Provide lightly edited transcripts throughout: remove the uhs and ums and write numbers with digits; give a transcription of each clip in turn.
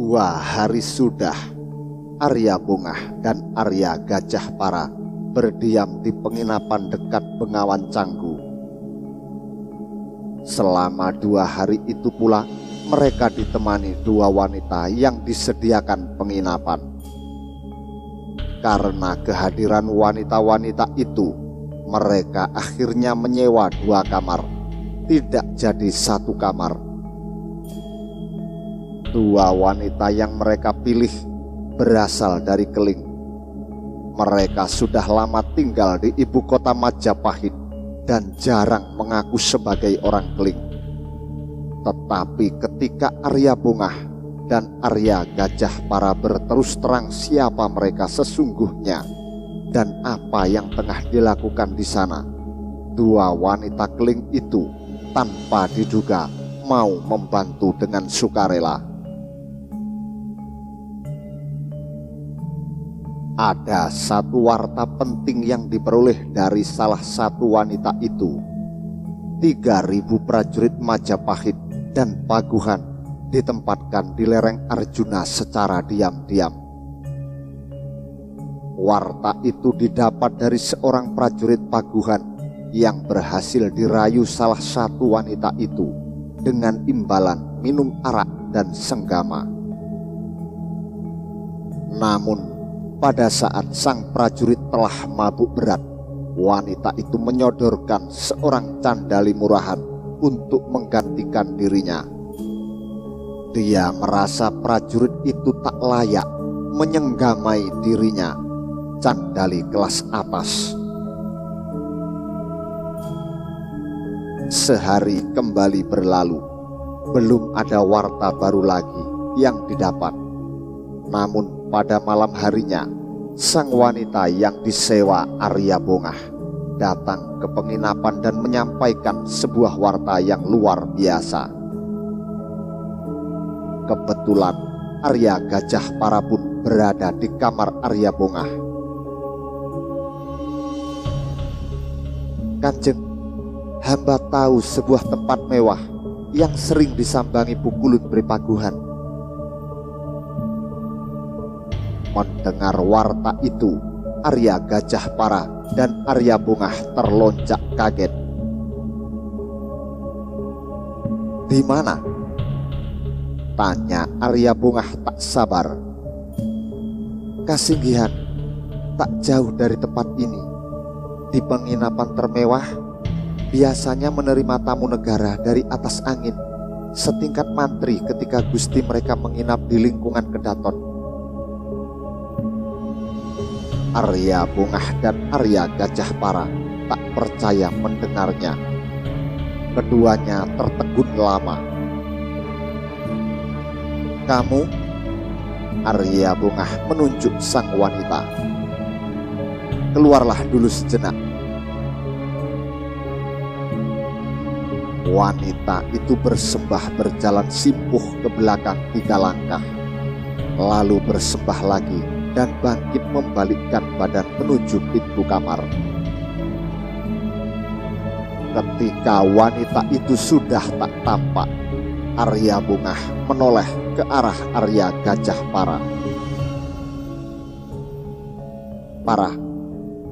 2 hari sudah Arya Bungah dan Arya Gajah Para berdiam di penginapan dekat Bengawan Canggu. Selama 2 hari itu pula mereka ditemani 2 wanita yang disediakan penginapan. Karena kehadiran wanita-wanita itu, mereka akhirnya menyewa 2 kamar, tidak jadi 1 kamar. 2 wanita yang mereka pilih berasal dari Keling. Mereka sudah lama tinggal di ibu kota Majapahit dan jarang mengaku sebagai orang Keling. Tetapi ketika Arya Bungah dan Arya Gajah Para berterus terang siapa mereka sesungguhnya dan apa yang tengah dilakukan di sana, 2 wanita Keling itu tanpa diduga mau membantu dengan sukarela. Ada 1 warta penting yang diperoleh dari salah satu wanita itu. 3.000 prajurit Majapahit dan Paguhan ditempatkan di lereng Arjuna secara diam-diam. Warta itu didapat dari seorang prajurit Paguhan yang berhasil dirayu salah satu wanita itu dengan imbalan minum arak dan senggama. Namun pada saat sang prajurit telah mabuk berat, wanita itu menyodorkan seorang candali murahan untuk menggantikan dirinya. Dia merasa prajurit itu tak layak menyenggamai dirinya, candali kelas atas. Sehari kembali berlalu, belum ada warta baru lagi yang didapat. Namun pada malam harinya, sang wanita yang disewa Arya Bungah datang ke penginapan dan menyampaikan sebuah warta yang luar biasa. Kebetulan Arya Gajah Para pun berada di kamar Arya Bungah. "Kanjeng, hamba tahu sebuah tempat mewah yang sering disambangi pukulun Paguhan." Mendengar warta itu, Arya Gajah Para dan Arya Bungah terlonjak kaget. "Di mana?" tanya Arya Bungah tak sabar. "Kasinggihan, tak jauh dari tempat ini. Di penginapan termewah, biasanya menerima tamu negara dari atas angin, setingkat mantri ketika gusti mereka menginap di lingkungan Kedaton." Arya Bungah dan Arya Gajah Para tak percaya mendengarnya. Keduanya tertegun lama. "Kamu?" Arya Bungah menunjuk sang wanita. "Keluarlah dulu sejenak." Wanita itu bersembah berjalan simpuh ke belakang 3 langkah, lalu bersembah lagi dan bangkit membalikkan badan menuju pintu kamar. Ketika wanita itu sudah tak tampak, Arya Bungah menoleh ke arah Arya Gajah Para. "Para,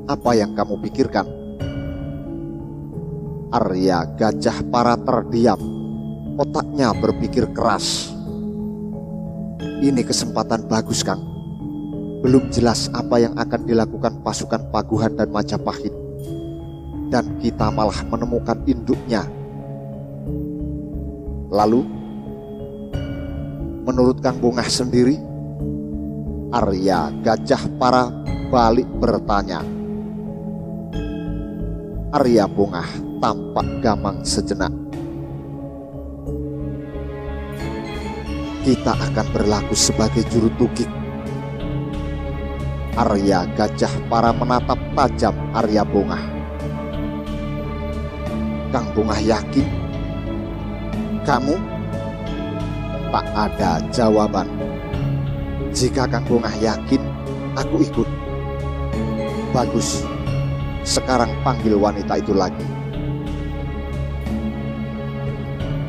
apa yang kamu pikirkan?" Arya Gajah Para terdiam, otaknya berpikir keras. "Ini kesempatan bagus, Kang. Belum jelas apa yang akan dilakukan pasukan Paguhan dan Majapahit, dan kita malah menemukan induknya. Lalu, menurut Kang Bungah sendiri?" Arya Gajah Para balik bertanya. Arya Bungah tampak gamang sejenak. "Kita akan berlaku sebagai juru tugik." Arya Gajah Para menatap tajam Arya Bungah. "Kang Bungah yakin?" "Kamu?" Tak ada jawaban. "Jika Kang Bungah yakin, aku ikut." "Bagus, sekarang panggil wanita itu lagi."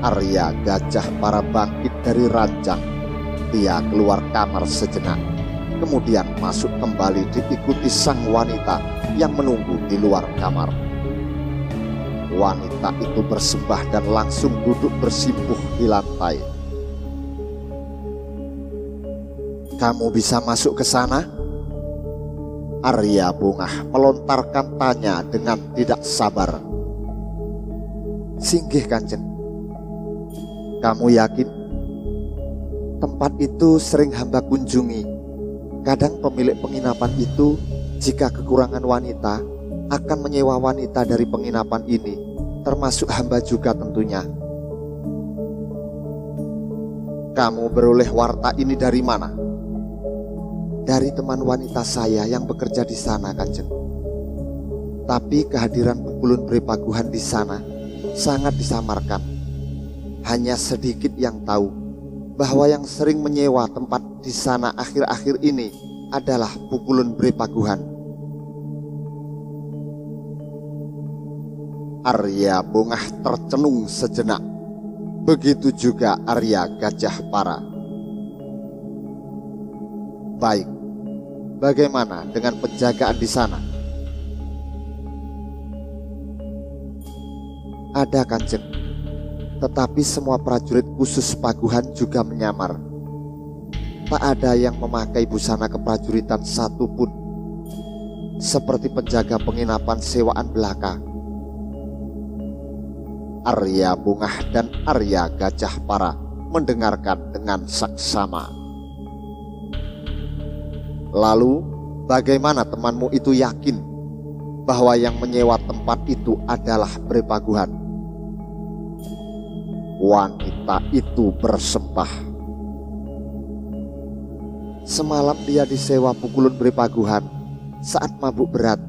Arya Gajah Para bangkit dari ranjang, Dia keluar kamar sejenak, kemudian masuk kembali diikuti sang wanita yang menunggu di luar kamar. Wanita itu bersembah dan langsung duduk bersimpuh di lantai. "Kamu bisa masuk ke sana?" Arya Bungah melontarkan tanya dengan tidak sabar. "Singgih Kanjeng." "Kamu yakin?" "Tempat itu sering hamba kunjungi. Kadang pemilik penginapan itu jika kekurangan wanita akan menyewa wanita dari penginapan ini, termasuk hamba juga tentunya." "Kamu beroleh warta ini dari mana?" "Dari teman wanita saya yang bekerja di sana, Kanjeng. Tapi kehadiran Pukulun Brepaguhan di sana sangat disamarkan. Hanya sedikit yang tahu bahwa yang sering menyewa tempat di sana akhir-akhir ini adalah Pukulun Brepaguhan." Arya Bungah tercenung sejenak. Begitu juga Arya Gajah Para. "Baik, bagaimana dengan penjagaan di sana?" "Ada Kanjeng, tetapi semua prajurit khusus Paguhan juga menyamar. Tak ada yang memakai busana keprajuritan satupun, seperti penjaga penginapan sewaan belaka." Arya Bungah dan Arya Gajah Para mendengarkan dengan saksama. "Lalu bagaimana temanmu itu yakin bahwa yang menyewa tempat itu adalah Brepaguhan?" Wanita itu bersembah. "Semalam dia disewa Pukulun Brepaguhan saat mabuk berat.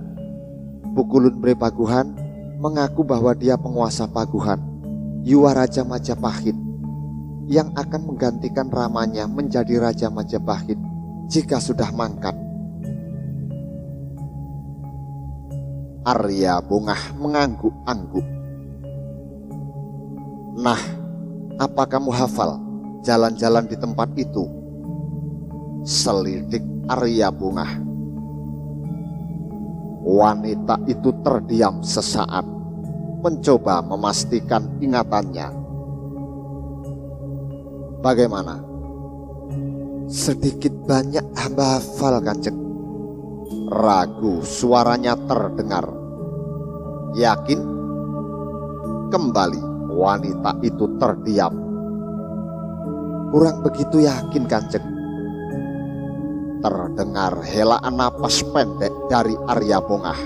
Pukulun Brepaguhan mengaku bahwa dia penguasa Paguhan, Yuwa Raja Majapahit, yang akan menggantikan ramanya menjadi Raja Majapahit jika sudah mangkat." Arya Bungah mengangguk-angguk. "Nah, apa kamu hafal jalan-jalan di tempat itu?" selidik Arya Bungah. Wanita itu terdiam sesaat, mencoba memastikan ingatannya. "Bagaimana?" "Sedikit banyak hamba hafal, Kanjeng." Ragu suaranya terdengar. "Yakin?" Kembali wanita itu terdiam. "Kurang begitu yakin, Kanjeng." Terdengar helaan napas pendek dari Arya Bungah.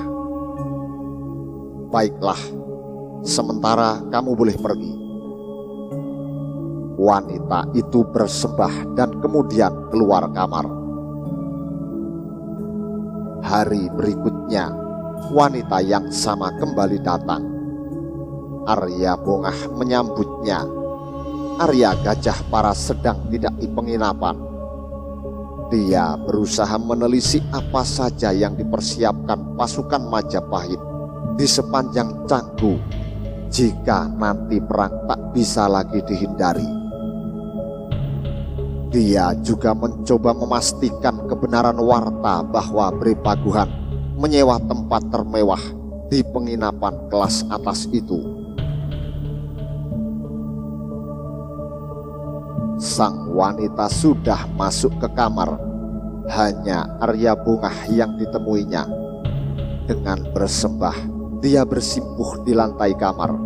"Baiklah, sementara kamu boleh pergi." Wanita itu bersembah dan kemudian keluar kamar. Hari berikutnya, wanita yang sama kembali datang. Arya Bungah menyambutnya. Arya Gajah Para sedang tidak di penginapan. Dia berusaha menelisik apa saja yang dipersiapkan pasukan Majapahit di sepanjang Canggu jika nanti perang tak bisa lagi dihindari. Dia juga mencoba memastikan kebenaran warta bahwa Brepaguhan menyewa tempat termewah di penginapan kelas atas itu. Sang wanita sudah masuk ke kamar. Hanya Arya Bungah yang ditemuinya. Dengan bersembah, dia bersimpuh di lantai kamar.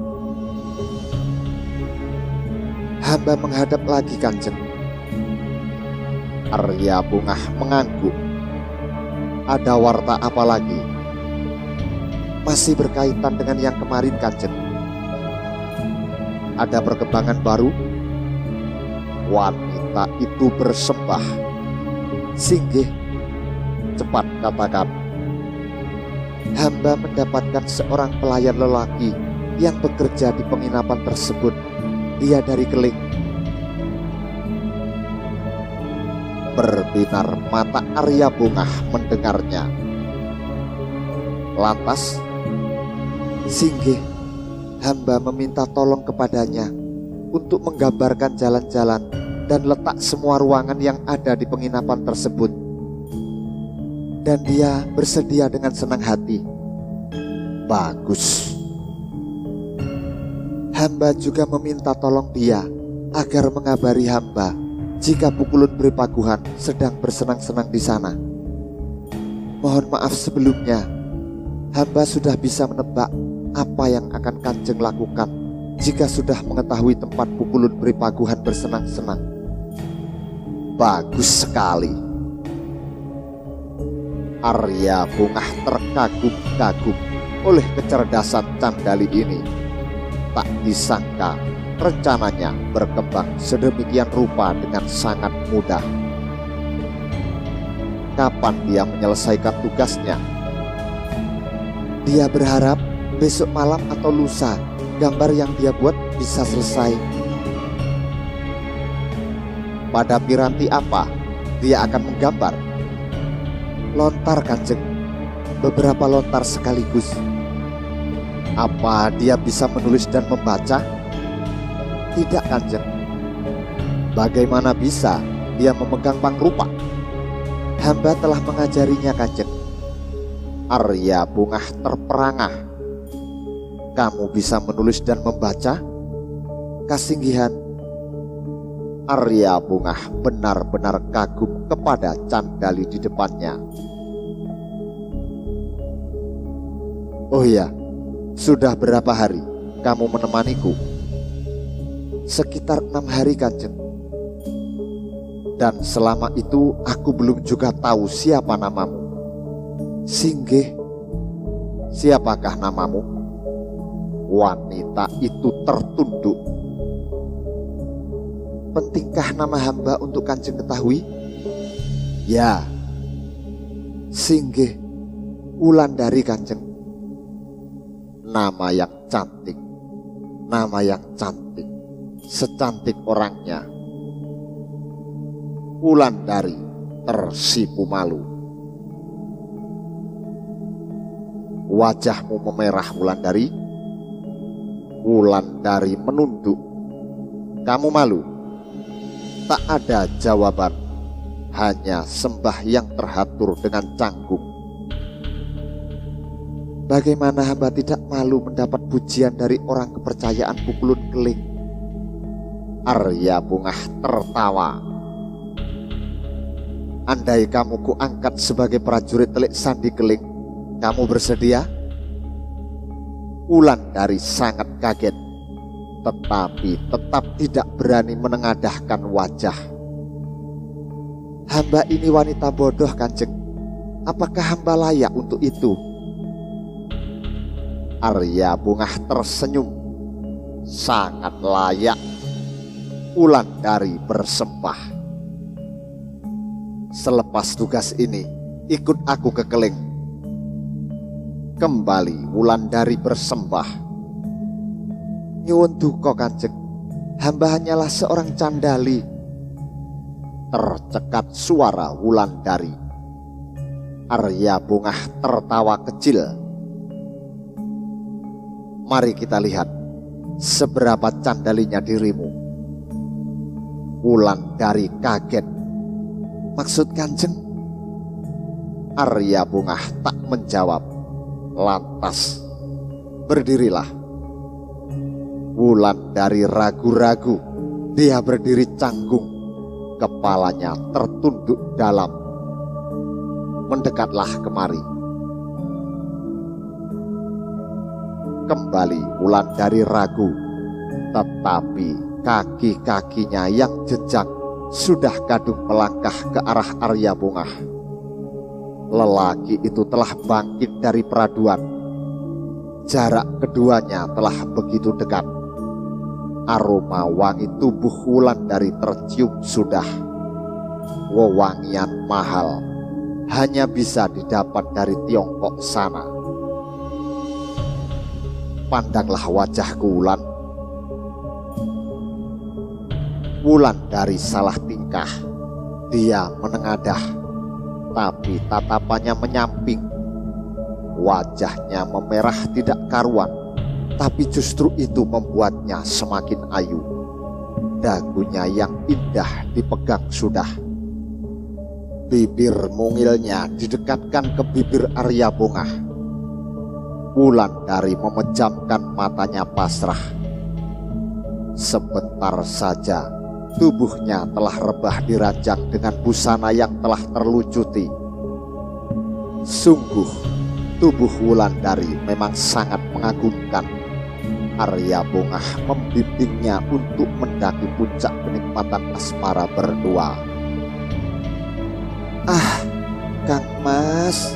"Hamba menghadap lagi, Kanjeng." Arya Bungah mengangguk. "Ada warta apa lagi?" "Masih berkaitan dengan yang kemarin, Kanjeng." "Ada perkembangan baru?" Wanita itu bersembah. "Singgih, cepat katakan." "Hamba mendapatkan seorang pelayan lelaki yang bekerja di penginapan tersebut. Dia dari Keling." Berbinar mata Arya Bungah mendengarnya. "Lantas?" "Singgih, hamba meminta tolong kepadanya untuk menggambarkan jalan-jalan dan letak semua ruangan yang ada di penginapan tersebut. Dan dia bersedia dengan senang hati. Bagus. Hamba juga meminta tolong dia agar mengabari hamba jika Pukulun Beripaguhan sedang bersenang-senang di sana. Mohon maaf sebelumnya, hamba sudah bisa menebak apa yang akan Kanjeng lakukan jika sudah mengetahui tempat Pukulun Beripaguhan bersenang-senang. Bagus sekali. Arya Bungah terkagum-kagum oleh kecerdasan Candali ini. Tak disangka rencananya berkembang sedemikian rupa dengan sangat mudah. Kapan dia menyelesaikan tugasnya? Dia berharap besok malam atau lusa gambar yang dia buat bisa selesai. Pada piranti apa dia akan menggambar? Lontar, Kanjeng. Beberapa lontar sekaligus. Apa dia bisa menulis dan membaca? Tidak, Kanjeng. Bagaimana bisa dia memegang pangrupa? Hamba telah mengajarinya, Kanjeng. Arya Bungah terperangah. Kamu bisa menulis dan membaca? Kasinggihan. Arya Bungah benar-benar kagum kepada Candali di depannya. Oh ya, sudah berapa hari kamu menemaniku? Sekitar 6 hari, Kanjeng. Dan selama itu aku belum juga tahu siapa namamu. Singgih. Siapakah namamu? Wanita itu tertunduk. Pentingkah nama hamba untuk Kanjeng ketahui? Ya. Singgih Wulandari, Kanjeng. Nama yang cantik. Nama yang cantik. Secantik orangnya. Wulandari tersipu malu. Wajahmu memerah, Wulandari. Wulandari menunduk. Kamu malu? Tak ada jawaban, hanya sembah yang terhatur dengan canggung. Bagaimana hamba tidak malu mendapat pujian dari orang kepercayaan Pukulun Keling? Arya Bungah tertawa. Andai kamu kuangkat sebagai prajurit telik sandi Keling, kamu bersedia? Wulandari sangat kaget, tetapi tetap tidak berani menengadahkan wajah. Hamba ini wanita bodoh, Kanjeng. Apakah hamba layak untuk itu? Arya Bungah tersenyum. Sangat layak. Wulandari bersembah. Selepas tugas ini, ikut aku ke Keling. Kembali Wulandari bersembah. Nyuwun duka, Kanjeng. Hamba hanyalah seorang Candali. Tercekat suara Wulandari. Arya Bungah tertawa kecil. Mari kita lihat seberapa candalinya dirimu. Wulandari kaget. Maksud Kanjeng? Arya Bungah tak menjawab. Lantas berdirilah. Wulandari ragu-ragu. Dia berdiri canggung. Kepalanya tertunduk dalam. Mendekatlah kemari. Kembali Wulandari ragu. Tetapi kaki-kakinya yang jejak sudah kadung melangkah ke arah Arya Bungah. Lelaki itu telah bangkit dari peraduan. Jarak keduanya telah begitu dekat. Aroma wangi tubuh Wulandari tercium sudah. Wewangian mahal hanya bisa didapat dari Tiongkok sana. Pandanglah wajahku, Wulan. Wulandari salah tingkah. Dia menengadah, tapi tatapannya menyamping. Wajahnya memerah tidak karuan, tapi justru itu membuatnya semakin ayu. dagunya yang indah dipegang sudah. Bibir mungilnya didekatkan ke bibir Arya Bongah. Wulandari memejamkan matanya pasrah. Sebentar saja tubuhnya telah rebah diranjang dengan busana yang telah terlucuti. Sungguh tubuh Wulandari memang sangat mengagumkan. Arya Bongah membimbingnya untuk mendaki puncak kenikmatan asmara berdua. Ah, Kang Mas,